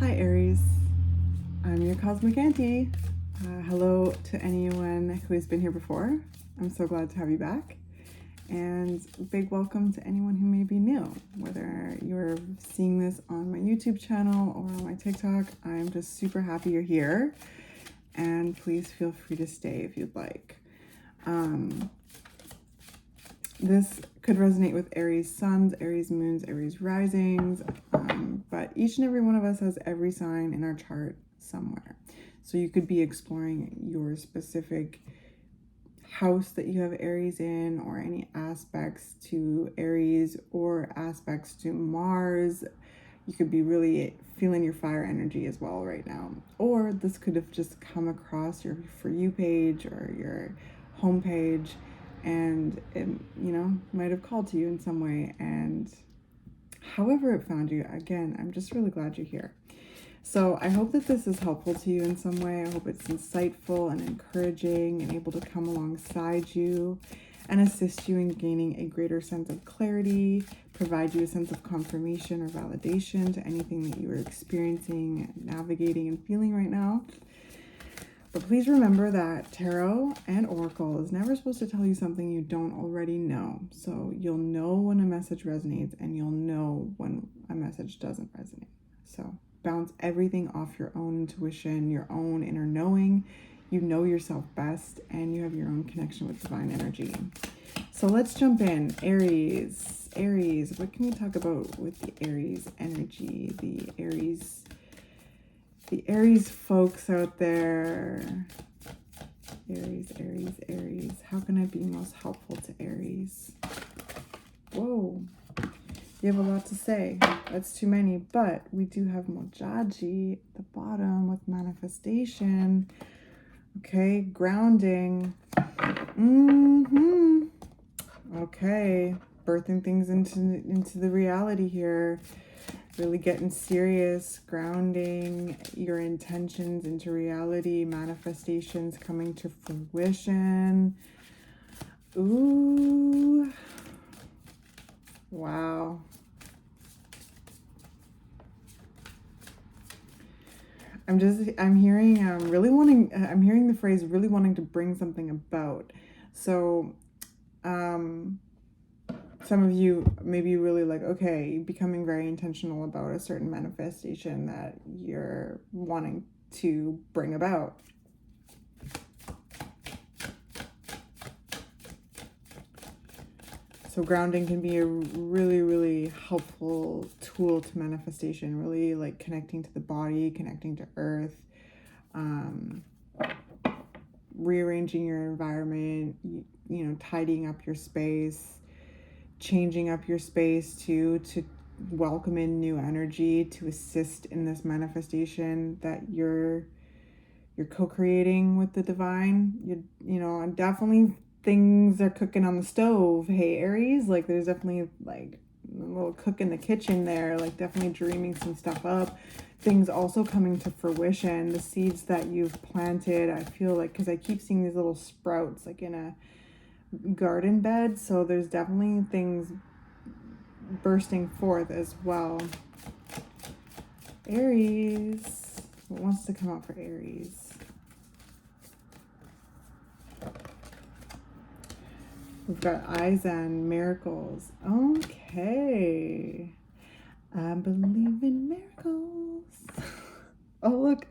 Hi Aries, I'm your Cosmic Auntie. Hello to anyone who has been here before. I'm so glad to have you back. And big welcome to anyone who may be new. Whether you're seeing this on my YouTube channel or on my TikTok, I'm just super happy you're here. And please feel free to stay if you'd like. This could resonate with Aries suns, Aries moons, Aries risings, but each and every one of us has every sign in our chart somewhere. So you could be exploring your specific house that you have Aries in, or any aspects to Aries or aspects to Mars. You could be really feeling your fire energy as well right now. Or this could have just come across your For You page or your home page, and it, might have called to you in some way. And however it found you, again, I'm just really glad you're here. So I hope that this is helpful to you in some way. I hope it's insightful and encouraging and able to come alongside you and assist you in gaining a greater sense of clarity, provide you a sense of confirmation or validation to anything that you are experiencing, navigating, and feeling right now. But please remember that tarot and oracle is never supposed to tell you something you don't already know. So you'll know when a message resonates and you'll know when a message doesn't resonate. So bounce everything off your own intuition, your own inner knowing. You know yourself best and you have your own connection with divine energy. So let's jump in. Aries, what can we talk about with the Aries energy? The Aries folks out there. Aries. How can I be most helpful to Aries? Whoa. You have a lot to say. That's too many. But we do have Mojaji at the bottom with manifestation. Okay, grounding. Okay, birthing things into the reality here. Really getting serious, grounding your intentions into reality, manifestations coming to fruition. Ooh. Wow. I'm hearing the phrase really wanting to bring something about. So, some of you may be really like, okay, becoming very intentional about a certain manifestation that you're wanting to bring about. So grounding can be a really, really helpful tool to manifestation, really like connecting to the body, connecting to earth, rearranging your environment, tidying up your space, changing up your space to welcome in new energy to assist in this manifestation that you're co-creating with the divine. And definitely things are cooking on the stove. Hey Aries, like there's definitely like a little cook in the kitchen there, like definitely dreaming some stuff up. Things also coming to fruition, the seeds that you've planted. I feel like, because I keep seeing these little sprouts like in a garden bed, so there's definitely things bursting forth as well. Aries, what wants to come out for Aries? We've got eyes and miracles. Okay, I believe in miracles. Oh look,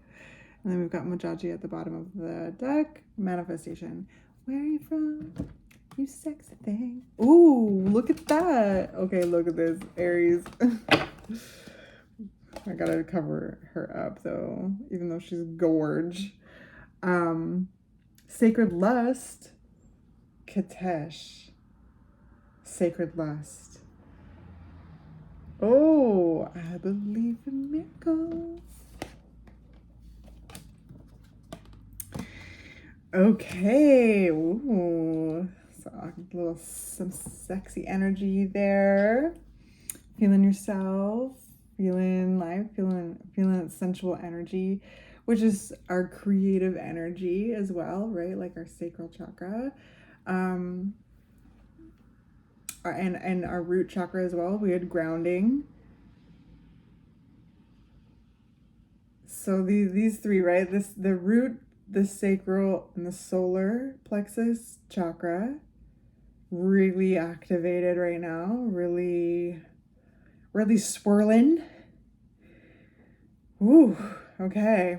and then we've got Mojaji at the bottom of the deck. Manifestation. Where are you from? You sexy thing. Ooh, look at that. Okay, look at this, Aries. I gotta cover her up though, even though she's gorge. Sacred lust. Katesh. Sacred lust. Oh, I believe in miracles. Okay. Ooh. So some sexy energy there. Feeling yourself, feeling life, feeling sensual energy, which is our creative energy as well, right? Like our sacral chakra, and our root chakra as well. We had grounding. So these three, right? The root, the sacral, and the solar plexus chakra really activated right now. Really, really swirling. Ooh, okay.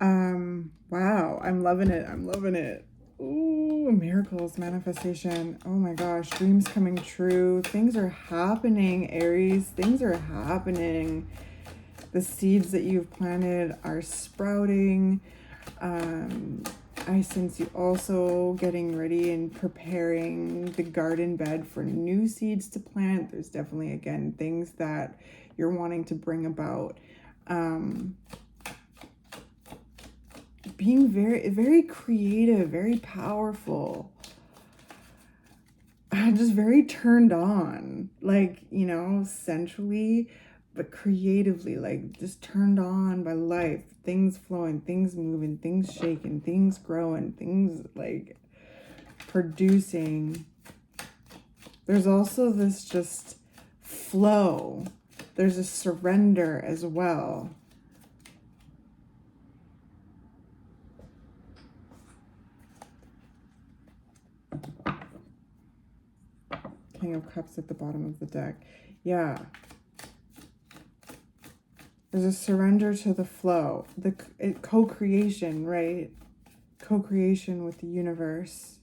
Wow, I'm loving it. I'm loving it. Ooh, miracles, manifestation. Oh my gosh, dreams coming true. Things are happening, Aries. Things are happening. The seeds that you've planted are sprouting. I sense you also getting ready and preparing the garden bed for new seeds to plant. There's definitely, again, things that you're wanting to bring about. Being very, very creative, very powerful. Just very turned on, like, you know, sensually, but creatively, like just turned on by life, things flowing, things moving, things shaking, things growing, things like producing. There's also this just flow. There's a surrender as well. King of Cups at the bottom of the deck. Yeah. There's a surrender to the flow. The co-creation, right? Co-creation with the universe.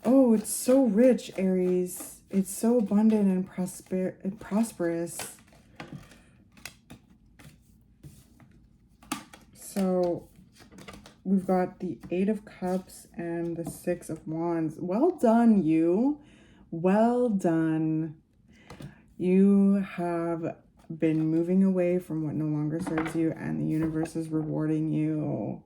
Oh, it's so rich, Aries. It's so abundant and prosperous. So we've got the Eight of Cups and the Six of Wands. Well done, you. Well done. You have been moving away from what no longer serves you, and the universe is rewarding you.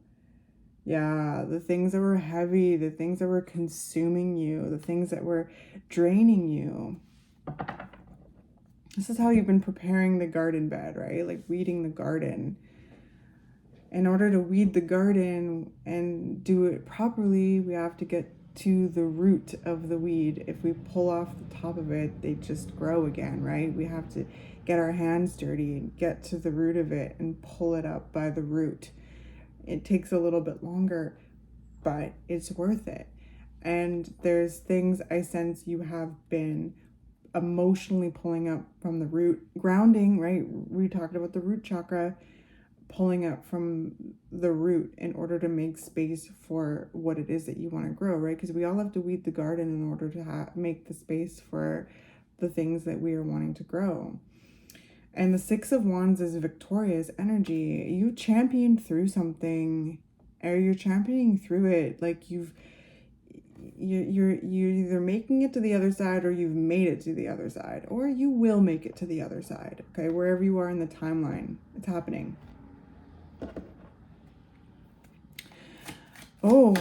Yeah, the things that were heavy, the things that were consuming you, the things that were draining you. This is how you've been preparing the garden bed, right? Like weeding the garden. In order to weed the garden and do it properly, we have to get to the root of the weed. If we pull off the top of it, they just grow again, right? We have to get our hands dirty and get to the root of it and pull it up by the root. It takes a little bit longer, but it's worth it. And there's things I sense you have been emotionally pulling up from the root, grounding, right? We talked about the root chakra, pulling up from the root in order to make space for what it is that you want to grow, right? Because we all have to weed the garden in order to make the space for the things that we are wanting to grow. And the Six of Wands is victorious energy. You championed through something, or you're championing through it. Like you're either making it to the other side, or you've made it to the other side, or you will make it to the other side. Okay, wherever you are in the timeline, it's happening. Oh,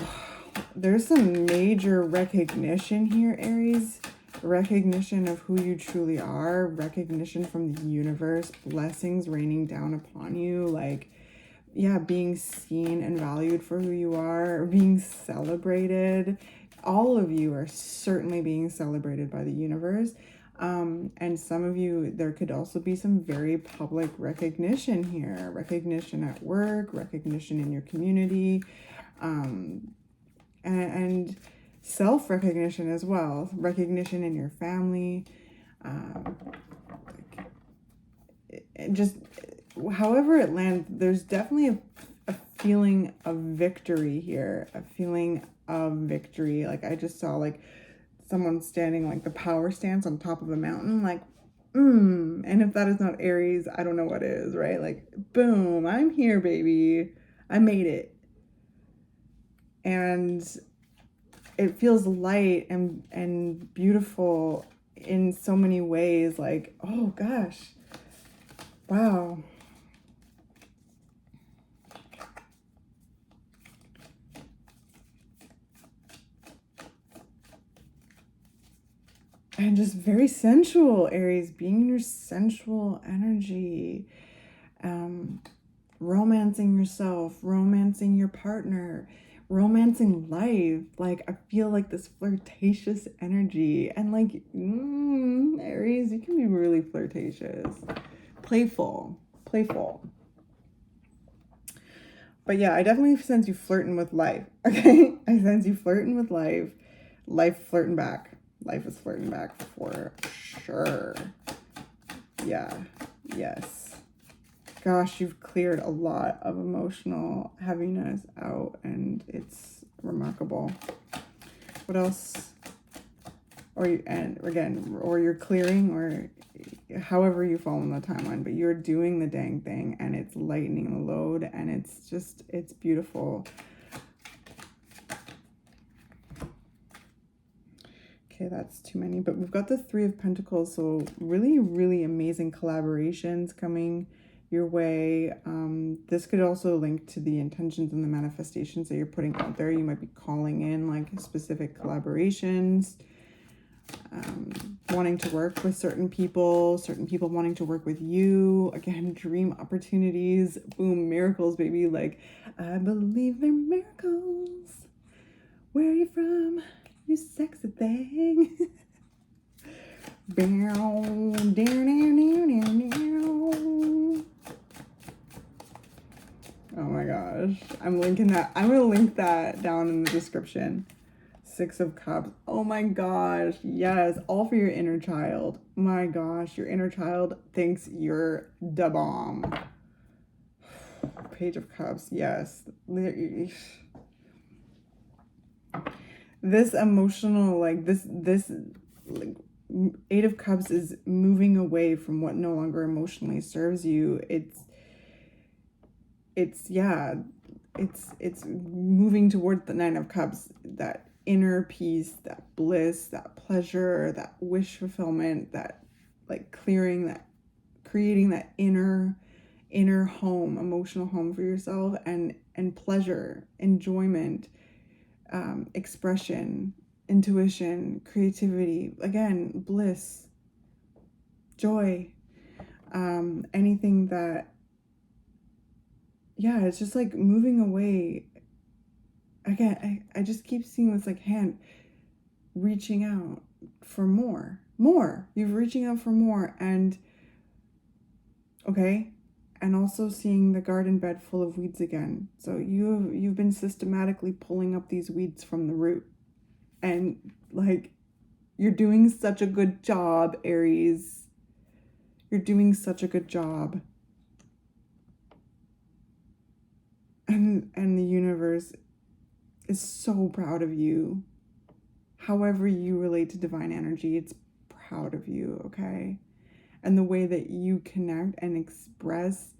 there's some major recognition here, Aries. Recognition of who you truly are, recognition from the universe, blessings raining down upon you, like, yeah, being seen and valued for who you are, being celebrated. All of you are certainly being celebrated by the universe. And some of you, there could also be some very public recognition here, recognition at work, recognition in your community, and self-recognition as well, recognition in your family, just however it lands. There's definitely a feeling of victory here, a feeling of victory. Like I just saw like someone standing like the power stance on top of a mountain, like and if that is not Aries, I don't know what is, right? Like boom, I'm here, baby, I made it. And it feels light and beautiful in so many ways. Like, oh gosh, wow. And just very sensual, Aries, being in your sensual energy, romancing yourself, romancing your partner, romancing life. Like I feel like this flirtatious energy, and like Aries, you can be really flirtatious. playful. But yeah, I definitely sense you flirting with life. Okay, I sense you flirting with life. Life flirting back. Life is flirting back for sure. Yeah. Yes. Gosh, you've cleared a lot of emotional heaviness out, and it's remarkable. What else? Or you're clearing, or however you fall in the timeline, but you're doing the dang thing, and it's lightening the load, and it's beautiful. Okay, that's too many, but we've got the Three of Pentacles, so really, really amazing collaborations coming your way. This could also link to the intentions and the manifestations that you're putting out there. You might be calling in like specific collaborations, wanting to work with certain people wanting to work with you. Again, dream opportunities, boom, miracles, baby. Like, I believe in miracles. Where are you from, you sexy thing? Oh my gosh, I'm linking that. I'm gonna link that down in the description. Six of Cups. Oh my gosh. Yes. All for your inner child. My gosh. Your inner child thinks you're the bomb. Page of Cups. Yes. This emotional, like this like Eight of Cups is moving away from what no longer emotionally serves you. It's moving towards the Nine of Cups, that inner peace, that bliss, that pleasure, that wish fulfillment, that like clearing, that creating that inner home, emotional home for yourself, and pleasure, enjoyment, expression, intuition, creativity, again, bliss, joy, anything that, yeah, it's just like moving away. Again, I just keep seeing this like hand reaching out for more. You're reaching out for more, and okay, and also seeing the garden bed full of weeds again. So you've been systematically pulling up these weeds from the root, and like, you're doing such a good job, Aries. You're doing such a good job, and the universe is so proud of you. However you relate to divine energy, it's proud of you, okay? And the way that you connect and express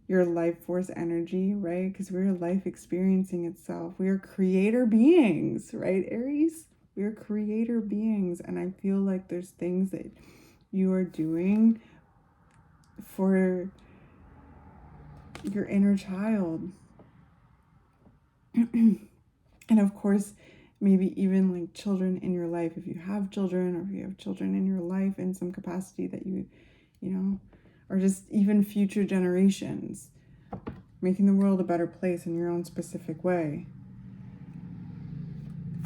your life force energy, right? Because we're life experiencing itself. We are creator beings, right, Aries? We are creator beings. And I feel like there's things that you are doing for your inner child. And of course, maybe even like children in your life, if you have children, or if you have children in your life in some capacity that you know, or just even future generations, making the world a better place in your own specific way.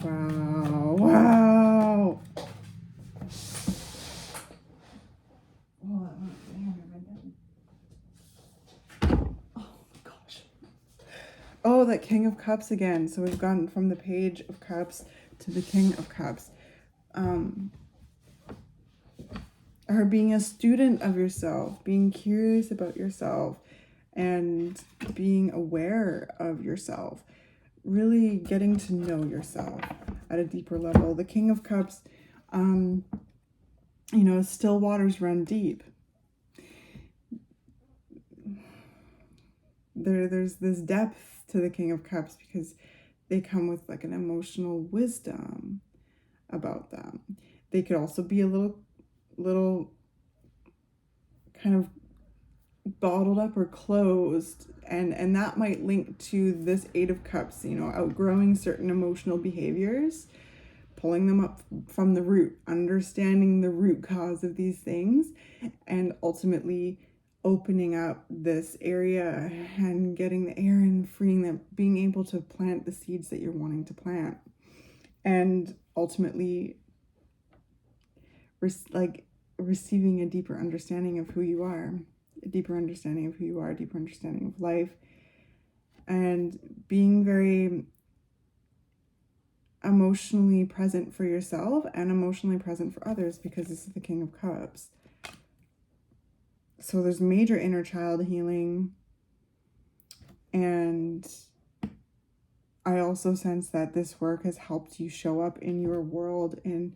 Wow. Oh, that King of Cups again. So we've gone from the Page of Cups to the King of Cups. Or being a student of yourself, being curious about yourself, and being aware of yourself. Really getting to know yourself at a deeper level. The King of Cups, still waters run deep. There's this depth to the King of Cups because they come with like an emotional wisdom about them. They could also be a little kind of bottled up or closed, and that might link to this Eight of Cups, outgrowing certain emotional behaviors, pulling them up from the root, understanding the root cause of these things, and ultimately opening up this area and getting the air and freeing them, being able to plant the seeds that you're wanting to plant, and ultimately receiving a deeper understanding of who you are. deeper understanding of who you are, a deeper understanding of life, and being very emotionally present for yourself and emotionally present for others, because this is the King of Cups. So there's major inner child healing, and I also sense that this work has helped you show up in your world in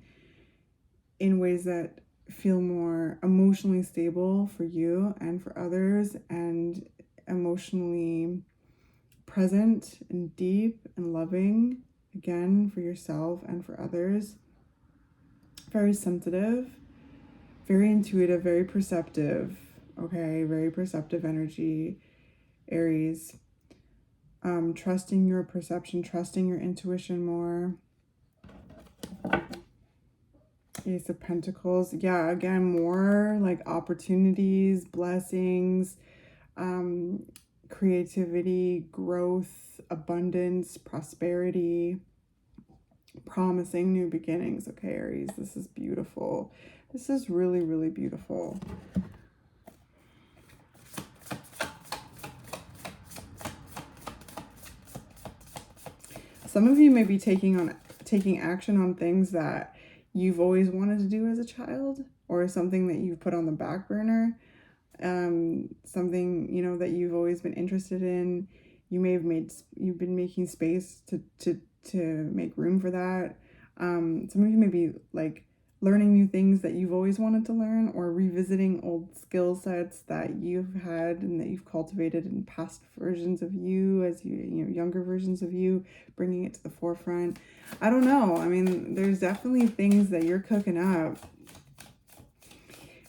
ways that feel more emotionally stable for you and for others, and emotionally present and deep and loving, again, for yourself and for others. Very sensitive, very intuitive, very perceptive. Okay, very perceptive energy, Aries. Trusting your perception, trusting your intuition more. Ace of Pentacles. Yeah, again, more like opportunities, blessings, creativity, growth, abundance, prosperity, promising new beginnings. Okay, Aries, this is beautiful. This is really, really beautiful. Some of you may be taking action on things that you've always wanted to do as a child, or something that you've put on the back burner, something, you know, that you've always been interested in. You've been making space to make room for that. Some of you may be like learning new things that you've always wanted to learn, or revisiting old skill sets that you've had and that you've cultivated in past versions of you, as you know, younger versions of you, bringing it to the forefront. I don't know. I mean, there's definitely things that you're cooking up,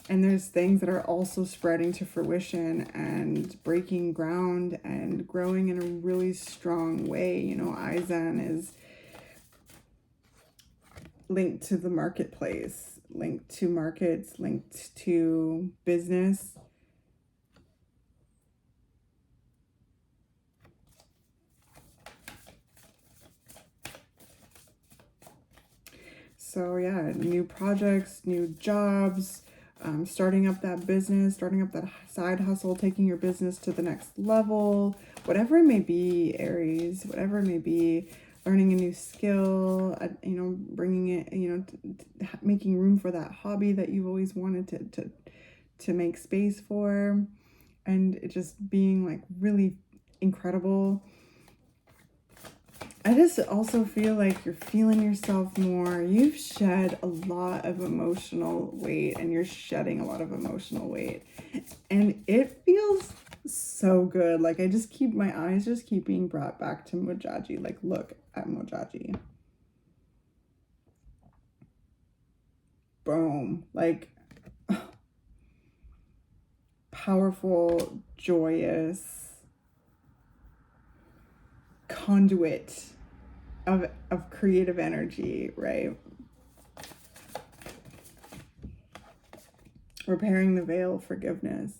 and there's things that are also spreading to fruition and breaking ground and growing in a really strong way. You know, Eisen is linked to the marketplace, linked to markets, linked to business. So yeah, new projects, new jobs, starting up that business, starting up that side hustle, taking your business to the next level, whatever it may be, Aries, whatever it may be. Learning a new skill, you know, bringing it, you know, making room for that hobby that you've always wanted to make space for, and it just being like really incredible. I just also feel like you're feeling yourself more. You've shed a lot of emotional weight, and you're shedding a lot of emotional weight, and it feels so good. Like my eyes just keep being brought back to Mojaji. Like, look at Mojaji. Boom. Like, powerful, joyous conduit of creative energy, right? Repairing the veil, forgiveness.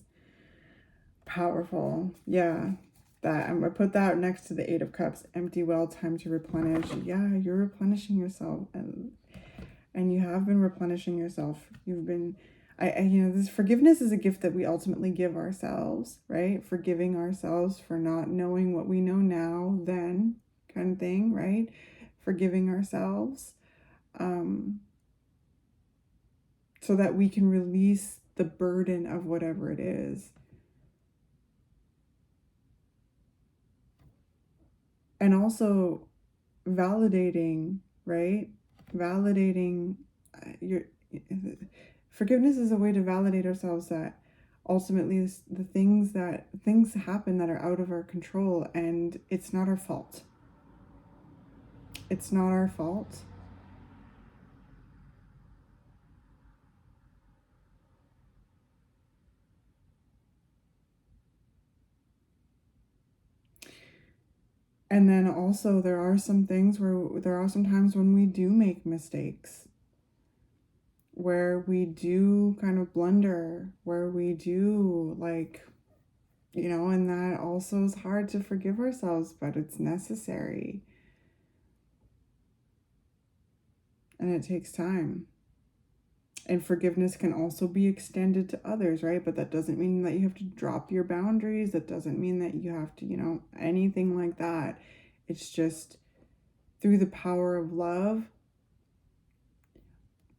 Powerful. Yeah. That I'm gonna put that next to the Eight of Cups. Empty well, time to replenish. Yeah, you're replenishing yourself, and you have been replenishing yourself. You've been, you know, this forgiveness is a gift that we ultimately give ourselves, right? Forgiving ourselves for not knowing what we know now, then, kind of thing, right? Forgiving ourselves, so that we can release the burden of whatever it is. And also validating, right? Validating your forgiveness is a way to validate ourselves that ultimately the things happen that are out of our control, and it's not our fault. It's not our fault. And then also there are some times when we do make mistakes, where we do kind of blunder, where we do, like, you know, and that also is hard to forgive ourselves, but it's necessary. And it takes time. And forgiveness can also be extended to others, right? But that doesn't mean that you have to drop your boundaries. That doesn't mean that you have to, anything like that. It's just through the power of love.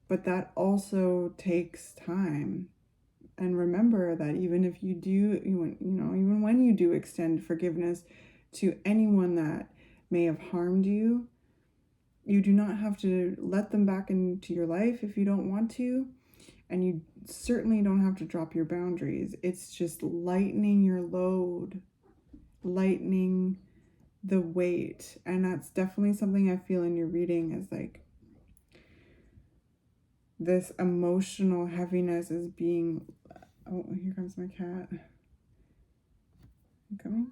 But that also takes time. And remember that even if you do, even when you do extend forgiveness to anyone that may have harmed you, you do not have to let them back into your life if you don't want to. And you certainly don't have to drop your boundaries. It's just lightening your load, lightening the weight. And that's definitely something I feel in your reading is like this emotional heaviness is being, oh, here comes my cat. You coming?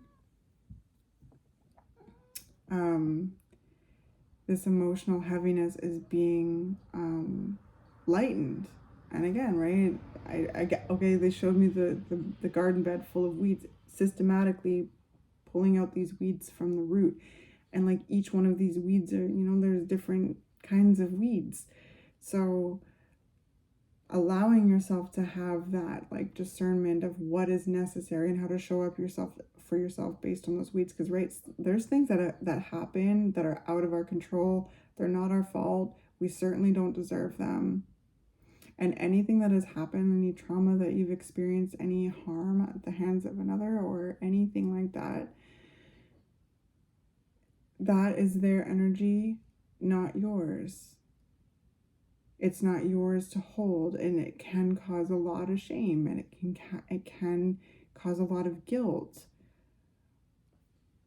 This emotional heaviness is being lightened. And again, right, I get, okay, they showed me the garden bed full of weeds, systematically pulling out these weeds from the root. And like each one of these weeds are, there's different kinds of weeds. So allowing yourself to have that like discernment of what is necessary and how to show up for yourself based on those weeds, because right, there's things that happen that are out of our control. They're not our fault. We certainly don't deserve them. And anything that has happened, any trauma that you've experienced, any harm at the hands of another or anything like that, that is their energy, not yours. It's not yours to hold, and it can cause a lot of shame, and it can cause a lot of guilt.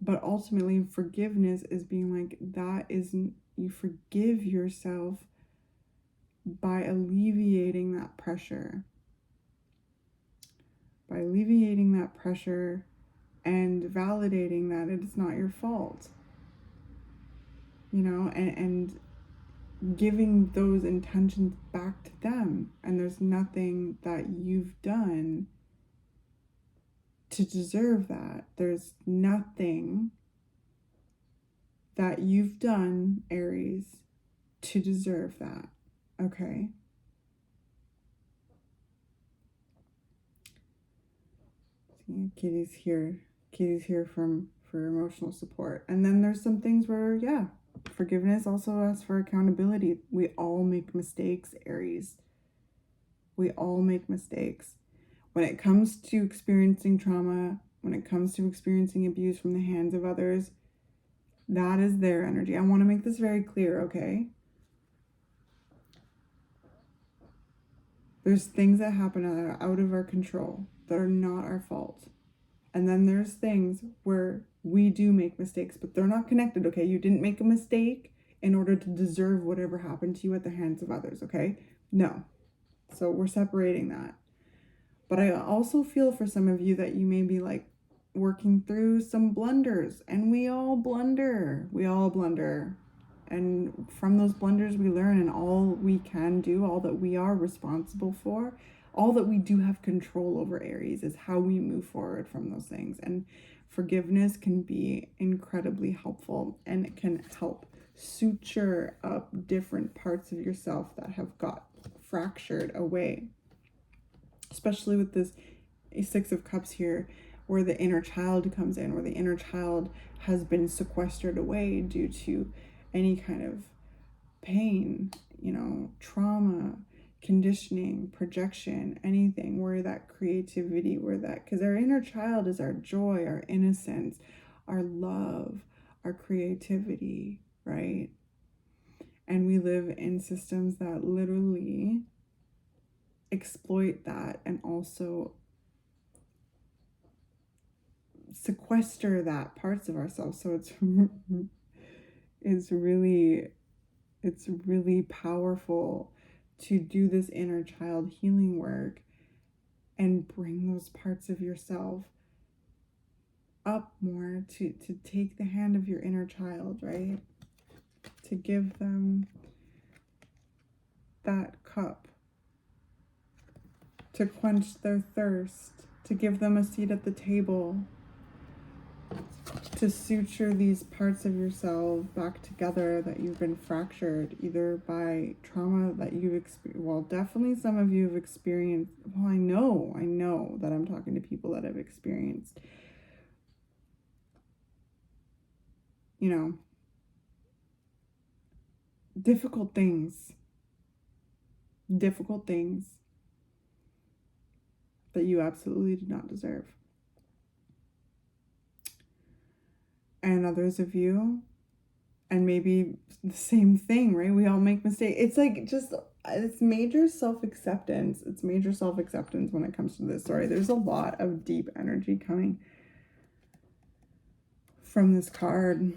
But ultimately, forgiveness is being like, that isn't, you forgive yourself by alleviating that pressure. By alleviating that pressure and validating that it's not your fault. And giving those intentions back to them. And there's nothing that you've done to deserve that. There's nothing that you've done, Aries, to deserve that. Okay? See, Kitty's here. Kitty's here for emotional support. And then there's some things where, yeah, forgiveness also asks for accountability. We all make mistakes, Aries. We all make mistakes. When it comes to experiencing trauma, when it comes to experiencing abuse from the hands of others, that is their energy. I want to make this very clear, okay? There's things that happen that are out of our control, that are not our fault. And then there's things where we do make mistakes, but they're not connected, okay? You didn't make a mistake in order to deserve whatever happened to you at the hands of others, okay? No. So we're separating that. But I also feel for some of you that you may be like working through some blunders, and we all blunder. And from those blunders we learn, and all we can do, all that we are responsible for, all that we do have control over, Aries, is how we move forward from those things. And forgiveness can be incredibly helpful, and it can help suture up different parts of yourself that have got fractured away. Especially with this Six of Cups here, where the inner child comes in, where the inner child has been sequestered away due to any kind of pain, trauma, conditioning, projection, anything, where that creativity, because our inner child is our joy, our innocence, our love, our creativity, right? And we live in systems that literally exploit that and also sequester that parts of ourselves. So it's really powerful to do this inner child healing work and bring those parts of yourself up more, to take the hand of your inner child, right? To give them that cup, to quench their thirst, to give them a seat at the table. to suture these parts of yourself back together that you've been fractured either by trauma that you've experienced. Well, definitely some of you have experienced. Well, I know that I'm talking to people that have experienced, you know, difficult things that you absolutely did not deserve. And others of you, and maybe the same thing, right? We all make mistakes. It's like just, it's major self-acceptance. It's major self-acceptance when it comes to this story. There's a lot of deep energy coming from this card.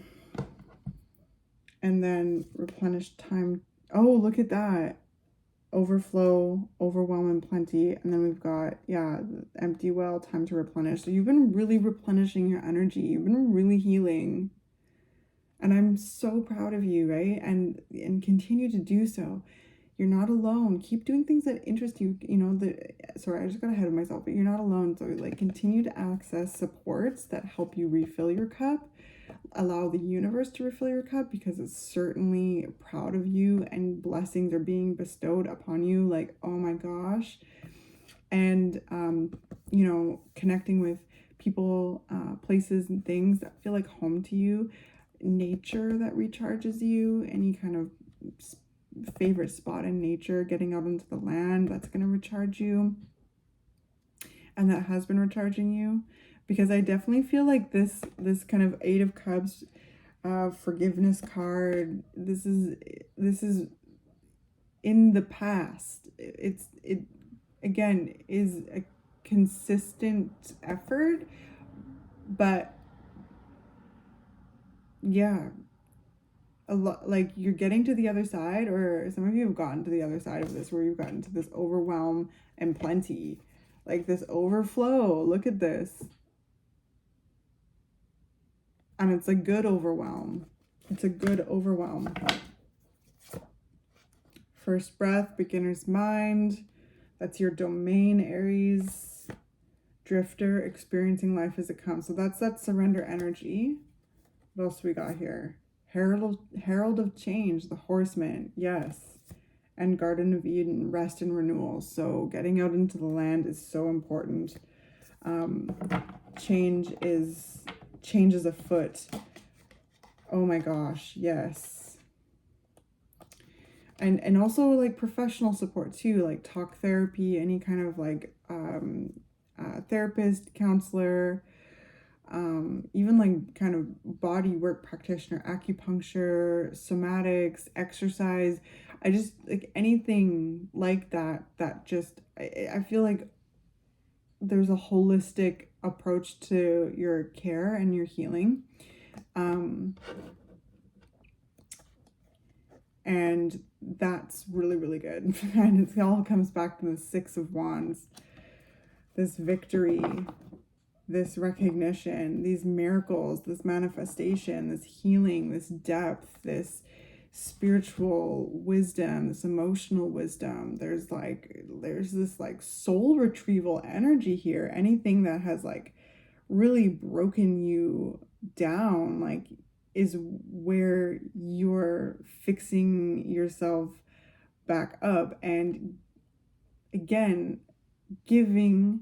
And then replenish time. Oh, look at that. Overflow, overwhelm, and plenty. And then we've got, yeah, empty well, time to replenish. So you've been really replenishing your energy. You've been really healing. And I'm so proud of you, right? And continue to do so. You're not alone. Keep doing things that interest you. You know, sorry, I just got ahead of myself, but you're not alone. So like continue to access supports that help you refill your cup. Allow the universe to refill your cup because it's certainly proud of you and blessings are being bestowed upon you. Like, oh my gosh. And, you know, connecting with people, places and things that feel like home to you. Nature that recharges you, any kind of favorite spot in nature, getting out into the land, that's going to recharge you, and that has been recharging you. Because I definitely feel like this kind of Eight of Cups forgiveness card, this is in the past. It again is a consistent effort, but yeah, a lot, like you're getting to the other side, or some of you have gotten to the other side of this where you've gotten to this overwhelm and plenty, like this overflow. Look at this. And it's a good overwhelm. It's a good overwhelm. First breath, beginner's mind. That's your domain, Aries. Drifter, experiencing life as it comes. So that's that surrender energy. What else we got here? Herald of change, the horseman. Yes. And Garden of Eden, rest and renewal. So getting out into the land is so important. Change is afoot. Oh my gosh, yes. And also like professional support too, like talk therapy, any kind of like therapist, counselor, even like kind of body work practitioner, acupuncture, somatics, exercise. I just like anything like that just, I feel like there's a holistic approach to your care and your healing. And that's really, really good. And it all comes back to the Six of Wands. This victory, this recognition, these miracles, this manifestation, this healing, this depth, this spiritual wisdom, this emotional wisdom. There's this like soul retrieval energy here. Anything that has like really broken you down, like, is where you're fixing yourself back up. And again, giving,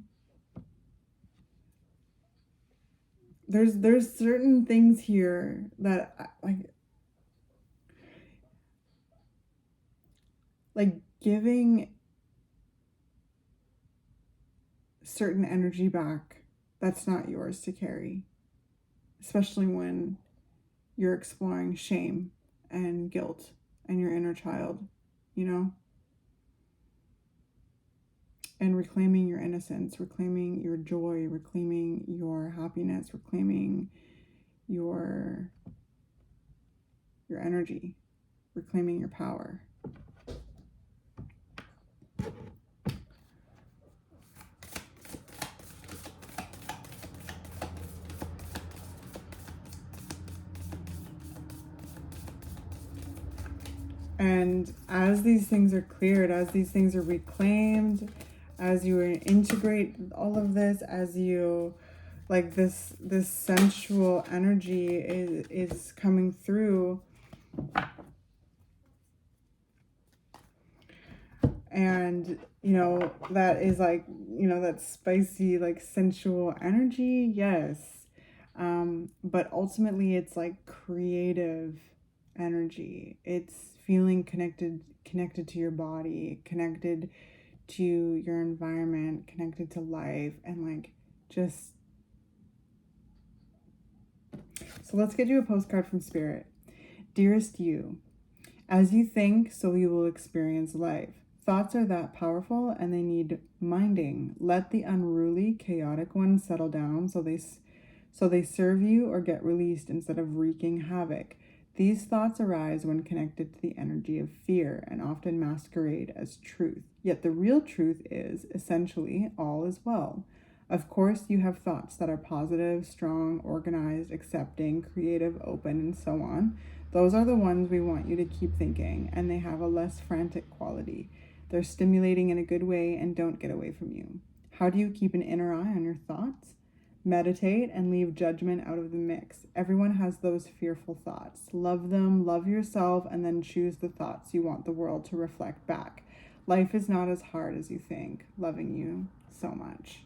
there's certain things here that like giving certain energy back that's not yours to carry, especially when you're exploring shame and guilt and your inner child, you know? And reclaiming your innocence, reclaiming your joy, reclaiming your happiness, reclaiming your energy, reclaiming your power. And as these things are cleared, as these things are reclaimed, as you integrate all of this, as you like this sensual energy is coming through. And you know, that is like, you know, that spicy, like sensual energy, yes. But ultimately it's like creative energy. It's feeling connected to your body, connected to your environment, connected to life, and like just. So let's get you a postcard from Spirit. Dearest you, as you think, so you will experience life. Thoughts are that powerful and they need minding. Let the unruly, chaotic ones settle down so they serve you or get released instead of wreaking havoc. These thoughts arise when connected to the energy of fear and often masquerade as truth. Yet the real truth is essentially all is well. Of course, you have thoughts that are positive, strong, organized, accepting, creative, open, and so on. Those are the ones we want you to keep thinking, and they have a less frantic quality. They're stimulating in a good way and don't get away from you. How do you keep an inner eye on your thoughts? Meditate and leave judgment out of the mix. Everyone has those fearful thoughts. Love them, love yourself, and then choose the thoughts you want the world to reflect back. Life is not as hard as you think. Loving you so much.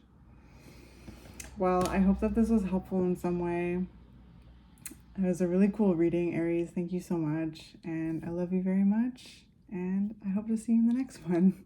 Well, I hope that this was helpful in some way. It was a really cool reading, Aries. Thank you so much. And I love you very much. And I hope to see you in the next one.